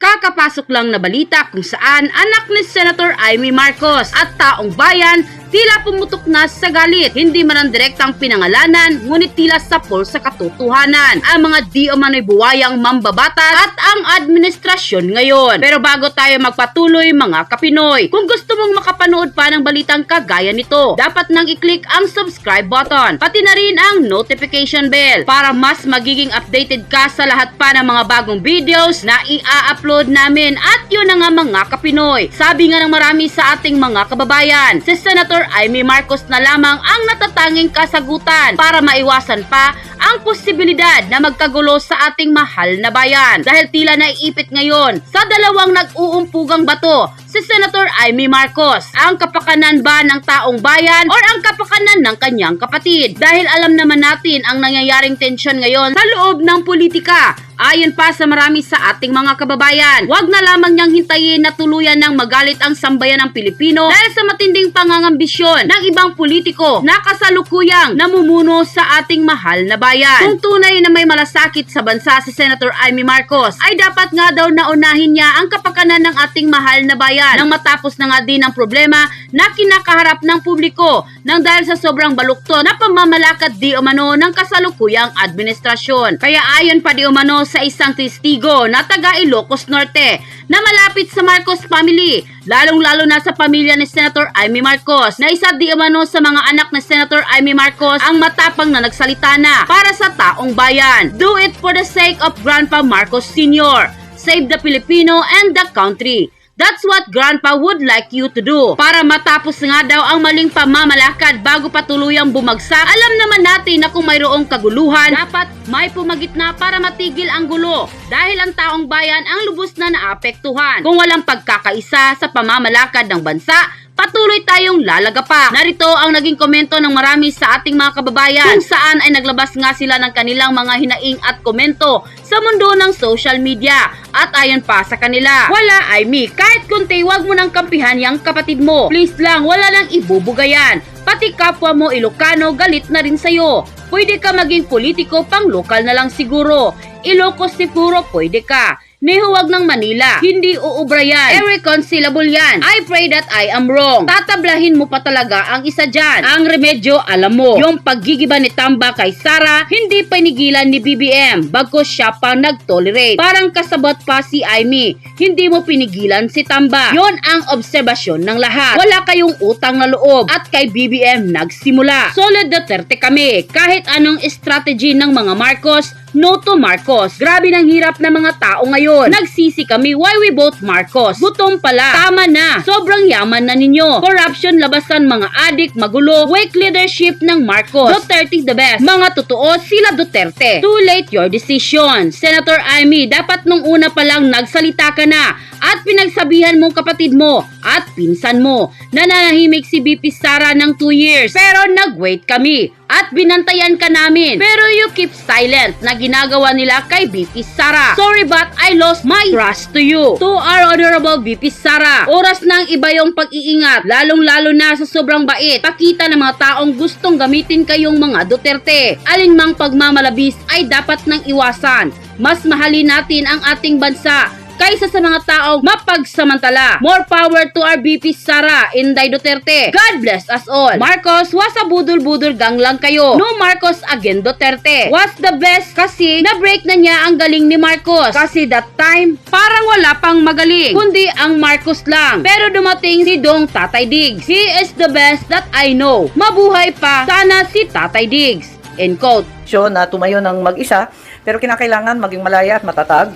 Kakapasok lang na balita kung saan anak ni Senator Amy Marcos at taong bayan tila pumutok na sa galit. Hindi man ang direktang pinangalanan, ngunit tila sapol sa katotohanan ang mga di umano'y buwayang mambabatas at ang administrasyon ngayon. Pero bago tayo magpatuloy mga kapinoy, kung gusto mong makapanood pa ng balitang kagaya nito, dapat nang i-click ang subscribe button, pati na rin ang notification bell para mas magiging updated ka sa lahat pa ng mga bagong videos na i-upload namin. At yun na nga mga kapinoy, sabi nga ng marami sa ating mga kababayan, si Senator Amy Marcos na lamang ang natatanging kasagutan para maiwasan pa ang posibilidad na magkagulo sa ating mahal na bayan. Dahil tila naiipit ngayon sa dalawang nag-uumpugang bato, si Senator Amy Marcos, ang kapakanan ba ng taong bayan or ang kapakanan ng kanyang kapatid? Dahil alam naman natin ang nangyayaring tensyon ngayon sa loob ng politika. Ayon pa sa marami sa ating mga kababayan, wag na lamang niyang hintayin na tuluyan ng magalit ang sambayan ng Pilipino dahil sa matinding pangangambisyon ng ibang politiko na kasalukuyang namumuno sa ating mahal na bayan. Kung tunay na may malasakit sa bansa si Senator Amy Marcos, ay dapat nga daw naunahin niya ang kapakanan ng ating mahal na bayan nang matapos na nga din ang problema na kinakaharap ng publiko nang dahil sa sobrang balukto na pamamalakad di umano ng kasalukuyang administrasyon. Kaya ayon pa di umano sa isang testigo na taga Ilocos Norte na malapit sa Marcos family, lalong-lalo na sa pamilya ni Senator Amy Marcos, na isa di umano sa mga anak ni Senator Amy Marcos ang matapang na nagsalita na para sa taong bayan. Do it for the sake of Grandpa Marcos Sr. Save the Filipino and the country. That's what Grandpa would like you to do. Para matapos nga daw ang maling pamamalakad bago pa tuluyang bumagsak. Alam naman natin na kung mayroong kaguluhan, dapat may pumagitna para matigil ang gulo. Dahil ang taong bayan ang lubos na naapektuhan. Kung walang pagkakaisa sa pamamalakad ng bansa, patuloy tayong lalagapak. Narito ang naging komento ng marami sa ating mga kababayan kung saan ay naglabas nga sila ng kanilang mga hinaing at komento sa mundo ng social media. At ayon pa sa kanila, wala Amy, kahit kunti wag mo nang kampihan yang kapatid mo. Please lang, wala nang ibubugayan. Pati kapwa mo Ilocano galit na rin sa'yo. Pwede ka maging politiko pang lokal na lang siguro. Ilocos siguro pwede ka. Nihuwag ng Manila, hindi uubra yan. Irreconcilable yan. I pray that I am wrong. Tatablahin mo pa talaga ang isa dyan. Ang remedyo, alam mo, yung paggigiba ni Tamba kay Sara, hindi pinigilan ni BBM, bagkus siya pa nag-tolerate. Parang kasabot pa si Amy, hindi mo pinigilan si Tamba. Yon ang obserbasyon ng lahat. Wala kayong utang na loob at kay BBM nagsimula. Solid Duterte kami, kahit anong strategy ng mga Marcos, no to Marcos. Grabe ng hirap ng mga tao ngayon. Nagsisi kami why we vote Marcos. Gutom pala. Tama na. Sobrang yaman na ninyo. Corruption, labasan, mga adik, magulo. Weak leadership ng Marcos. Duterte the best. Mga totoo, sila Duterte. Too late your decision. Senator Amy, dapat nung una pa lang nagsalita ka na at pinagsabihan mong kapatid mo at pinsan mo. Nananahimik si BP Sara ng 2 years. Pero nag-wait kami at binantayan ka namin. Pero you keep silent na ginagawa nila kay BP Sara. Sorry but I lost my trust to you. To our honorable BP Sara, oras na ang iba yung pag-iingat, lalong-lalo na sa sobrang bait. Pakita ng mga taong gustong gamitin kayong mga Duterte. Alinmang pagmamalabis ay dapat nang iwasan. Mas mahalin natin ang ating bansa kaysa sa mga taong mapagsamantala. More power to our BP Sara, Inday Duterte. God bless us all. Marcos, was a budol-budol gang lang kayo. No Marcos again Duterte. Was the best kasi na-break na niya ang galing ni Marcos. Kasi that time, parang wala pang magaling, kundi ang Marcos lang. Pero dumating si Dong Tatay Diggs. He is the best that I know. Mabuhay pa sana si Tatay Diggs. End quote. Na tumayo ng mag-isa, pero kinakailangan maging malaya at matatag.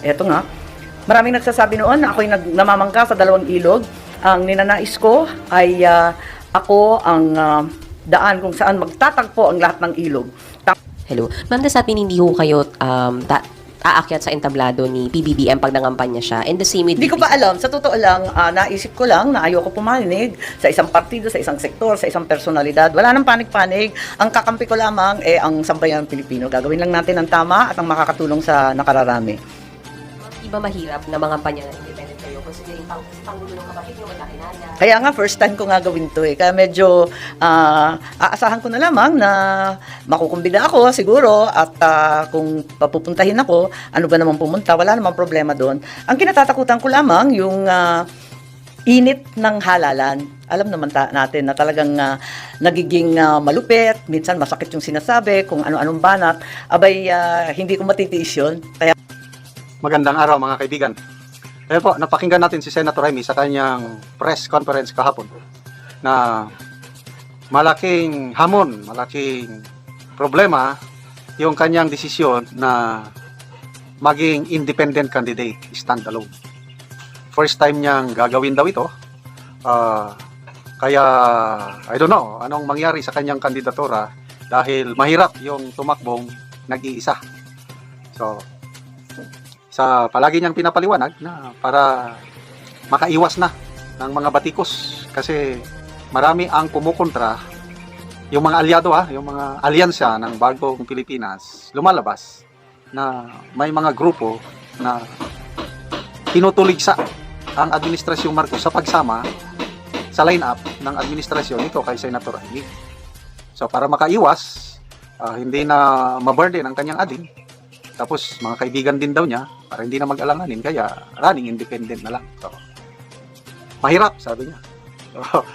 Eto nga, maraming nagsasabi noon na ako'y namamangka sa dalawang ilog. Ang ninanais ko ay ako ang daan kung saan magtatagpo ang lahat ng ilog. Hello. Ma'am, nasabing hindi ho kayo aakyat sa entablado ni PBBM pag nangampanya siya. And the same with Hindi ko pa alam. Sa totoo lang, naisip ko lang na ayoko pumanig sa isang partido, sa isang sektor, sa isang personalidad. Wala nang panig-panig. Ang kakampi ko lamang ang sambayan Pilipino. Gagawin lang natin ang tama at ang makakatulong sa nakararami. Di ba mahirap na mangampanya na independent kayo? considering Pangulo ng kapatid niyo, magkakilala. Kaya nga, first time ko nga gawin to eh. Kaya medyo aasahan ko na lamang na makukumbida ako siguro at kung papupuntahin ako, ano ba naman pumunta, wala namang problema doon. Ang kinatatakutan ko lamang yung init ng halalan. Alam naman natin na talagang nagiging malupit, minsan masakit yung sinasabi, kung ano-anong banat. Abay, hindi ko matitiis yun. Kaya Magandang araw mga kaibigan. Ayun po, napakinggan natin si Senator Amy sa kanyang press conference kahapon na malaking hamon, malaking problema yung kanyang desisyon na maging independent candidate, stand alone. First time niyang gagawin daw ito. Kaya, I don't know, anong mangyari sa kanyang kandidatura dahil mahirap yung tumakbong nag-iisa. So, sa palagi niyang pinapaliwanag na para makaiwas na ng mga batikos kasi marami ang kumukontra, yung mga alyado yung mga alyansa ng bagong Pilipinas lumalabas na may mga grupo na tinutuligsa ang administrasyong Marcos sa pagsama sa line-up ng administrasyon ito kay Senator Amy. So para makaiwas, hindi na maburden ang kanyang ading. Tapos mga kaibigan din daw niya para hindi na mag-alanganin, kaya running independent na lang. So, mahirap, sabi niya. So,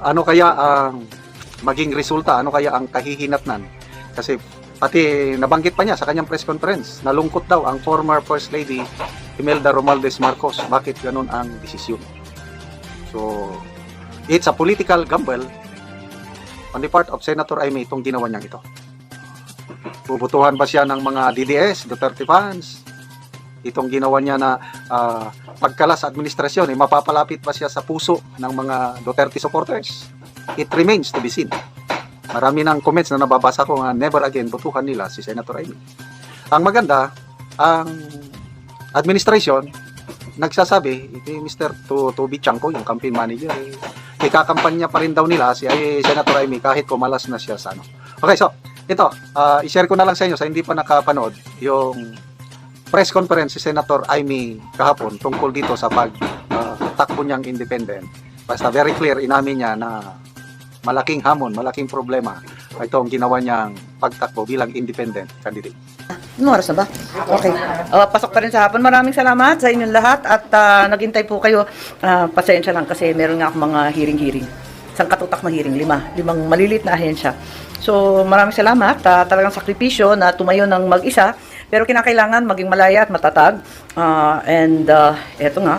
ano kaya ang maging resulta? Ano kaya ang kahihinatnan? Kasi pati nabanggit pa niya sa kanyang press conference, nalungkot daw ang former First Lady Imelda Romualdez Marcos. Bakit ganun ang desisyon? So, it's a political gamble on the part of Senator Amy itong ginawa niya ito. Bubutuhan ba siya ng mga DDS, Duterte fans? Itong ginawa niya na pagkalas sa administrasyon, mapapalapit ba siya sa puso ng mga Duterte supporters? It remains to be seen. Marami ng comments na nababasa ko nga never again butuhan nila si Senator Amy. Ang maganda, ang administration nagsasabi, Mr. Toby Chanco, yung campaign manager, ikakampanya pa rin daw nila si Senator Amy kahit kumalas na siya sa ano. Okay, so ito, i-share ko na lang sa inyo sa hindi pa nakapanood yung press conference si Senator Amy kahapon tungkol dito sa pagtakbo niyang independent. Basta very clear, inamin niya na malaking hamon, malaking problema itong ginawa niyang pagtakbo bilang independent candidate. Anong oras na ba? Okay. Pasok pa rin sa hapon. Maraming salamat sa inyong lahat at naghintay po kayo. Pasensya lang kasi meron nga akong mga hearing. Isang katutak na hearing, limang malilit na ahensya. So maraming salamat. Talagang sakripisyo na tumayo ng mag-isa. Pero kinakailangan maging malaya at matatag. Eto nga.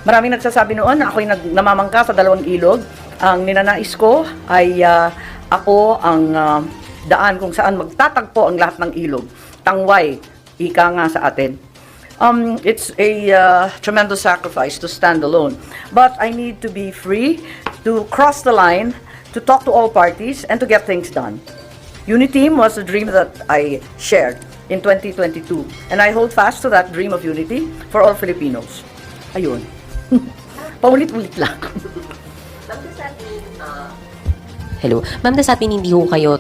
Maraming nagsasabi noon na ako'y namamangka sa dalawang ilog. Ang ninanais ko ay ako ang daan kung saan magtatagpo ang lahat ng ilog. Tangway, ika nga sa atin. It's a tremendous sacrifice to stand alone. But I need to be free to cross the line, to talk to all parties, and to get things done. Unity was a dream that I shared in 2022. And I hold fast to that dream of unity for all Filipinos. Ayun. Paulit-ulit lang. Hello. Ma'am, does that mean hindi ho kayo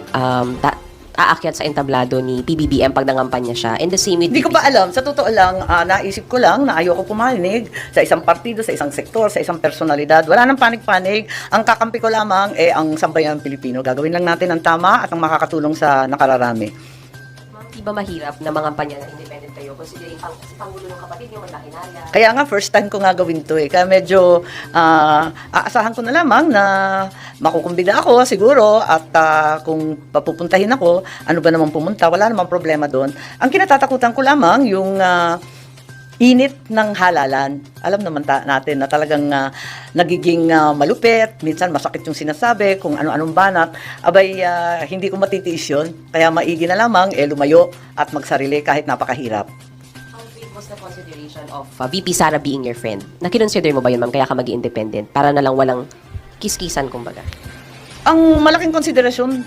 aakyat sa entablado ni PBBM pag nangampanya siya? And the same with Hindi ko pa alam. Sa totoo lang, naisip ko lang na ayoko pumanig sa isang partido, sa isang sektor, sa isang personalidad. Wala nang panig-panig. Ang kakampi ko lamang ang sambayan Pilipino. Gagawin lang natin ang tama at ang makakatulong sa nakararami. Ma'am, di ba mahirap na mangampanya na independent kayo considering si Pangulo ng kapatid niyo, magkakilala? Kaya nga, first time ko nga gawin to eh. Kaya medyo aasahan ko na lamang na makukumbida ako siguro at kung papupuntahin ako, ano ba naman pumunta, wala namang problema doon. Ang kinatatakutan ko lamang yung init ng halalan. Alam naman natin na talagang nagiging malupit, minsan masakit yung sinasabi, kung ano-anong banat. Abay, hindi ko matitiis yun. Kaya maigi na lamang, lumayo at magsarili kahit napakahirap. How big was the consideration of VP Sara being your friend? Nakinonsider mo ba yun, ma'am, kaya ka mag-independent? Para na lang walang kiskisan, kumbaga. Ang malaking konsiderasyon,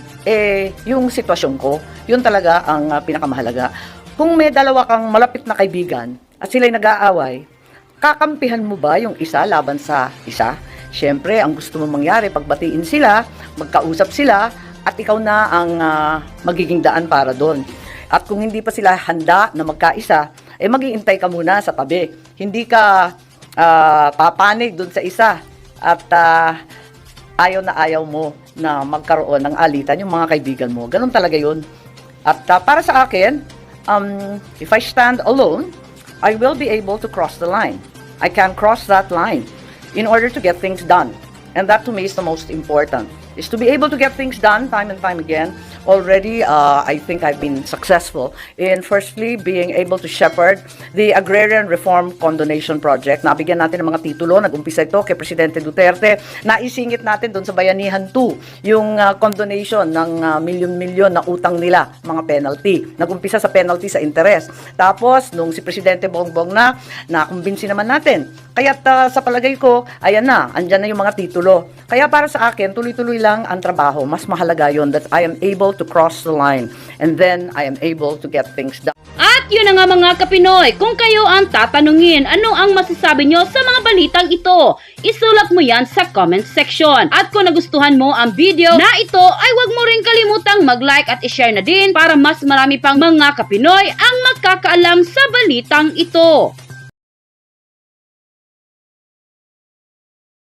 yung sitwasyon ko, yun talaga ang pinakamahalaga. Kung may dalawa kang malapit na kaibigan, at sila'y nag-aaway, kakampihan mo ba yung isa laban sa isa? Siyempre, ang gusto mong mangyari, pagbatiin sila, magkausap sila, at ikaw na ang magiging daan para doon. At kung hindi pa sila handa na magkaisa, mag-iintay ka muna sa tabi. Hindi ka papanig dun sa isa at ayaw na ayaw mo na magkaroon ng alitan yung mga kaibigan mo. Ganun talaga yun. At para sa akin, if I stand alone, I will be able to cross the line. I can cross that line in order to get things done. And that to me is the most important, is to be able to get things done time and time again. Already, I think I've been successful in firstly being able to shepherd the Agrarian Reform Condonation Project. Nabigyan natin ng mga titulo, nag-umpisa ito kay Presidente Duterte. Naisingit natin doon sa Bayanihan 2, yung condonation ng milyon-milyon na utang nila, mga penalty. Nag-umpisa sa penalty sa interest. Tapos, nung si Presidente Bongbong nakumbinsi naman natin. Kaya't sa palagay ko, ayan na, andyan na yung mga titulo. Kaya para sa akin, tuloy-tuloy lang ang trabaho. Mas mahalaga yun that I am able to cross the line and then I am able to get things done. At yun na nga mga kapinoy, kung kayo ang tatanungin, ano ang masasabi nyo sa mga balitang ito? Isulat mo yan sa comment section. At kung nagustuhan mo ang video na ito, ay huwag mo rin kalimutang mag-like at i-share na din para mas marami pang mga kapinoy ang magkakaalam sa balitang ito.